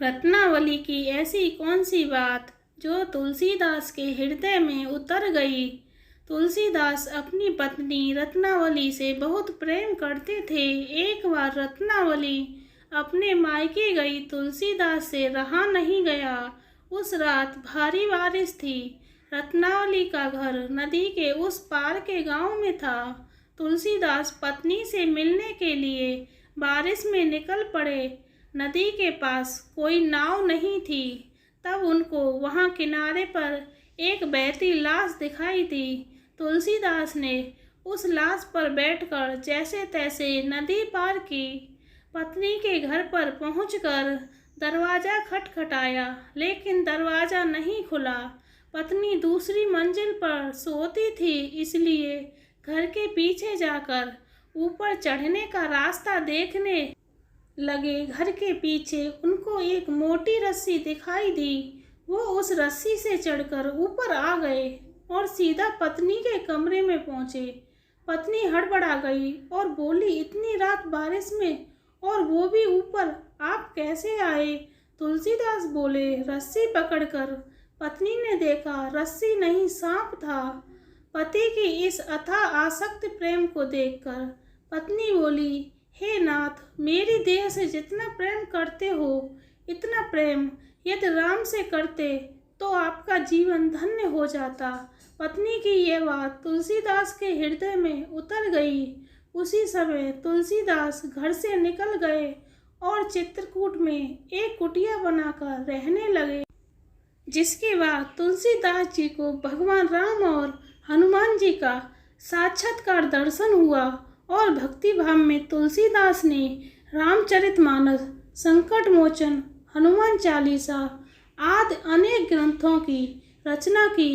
रत्नावली की ऐसी कौन सी बात जो तुलसीदास के हृदय में उतर गई। तुलसीदास अपनी पत्नी रत्नावली से बहुत प्रेम करते थे। एक बार रत्नावली अपने मायके गई, तुलसीदास से रहा नहीं गया। उस रात भारी बारिश थी। रत्नावली का घर नदी के उस पार के गांव में था। तुलसीदास पत्नी से मिलने के लिए बारिश में निकल पड़े। नदी के पास कोई नाव नहीं थी। तब उनको वहां किनारे पर एक बहती लाश दिखाई दी। तुलसीदास ने उस लाश पर बैठकर जैसे तैसे नदी पार की। पत्नी के घर पर पहुंचकर दरवाजा खटखटाया, लेकिन दरवाजा नहीं खुला। पत्नी दूसरी मंजिल पर सोती थी, इसलिए घर के पीछे जाकर ऊपर चढ़ने का रास्ता देखने लगे। घर के पीछे उनको एक मोटी रस्सी दिखाई दी। वो उस रस्सी से चढ़कर ऊपर आ गए और सीधा पत्नी के कमरे में पहुंचे। पत्नी हड़बड़ा गई और बोली, इतनी रात बारिश में और वो भी ऊपर, आप कैसे आए? तुलसीदास बोले, रस्सी पकड़कर। पत्नी ने देखा रस्सी नहीं, सांप था। पति की इस अथाह आसक्त प्रेम को देखकर पत्नी बोली, हे नाथ, मेरी देह से जितना प्रेम करते हो, इतना प्रेम यदि राम से करते तो आपका जीवन धन्य हो जाता। पत्नी की ये बात तुलसीदास के हृदय में उतर गई। उसी समय तुलसीदास घर से निकल गए और चित्रकूट में एक कुटिया बनाकर रहने लगे। जिसके बाद तुलसीदास जी को भगवान राम और हनुमान जी का साक्षात्कार दर्शन हुआ और भक्ति भाव में तुलसीदास ने रामचरितमानस, संकट मोचन, हनुमान चालीसा आदि अनेक ग्रंथों की रचना की।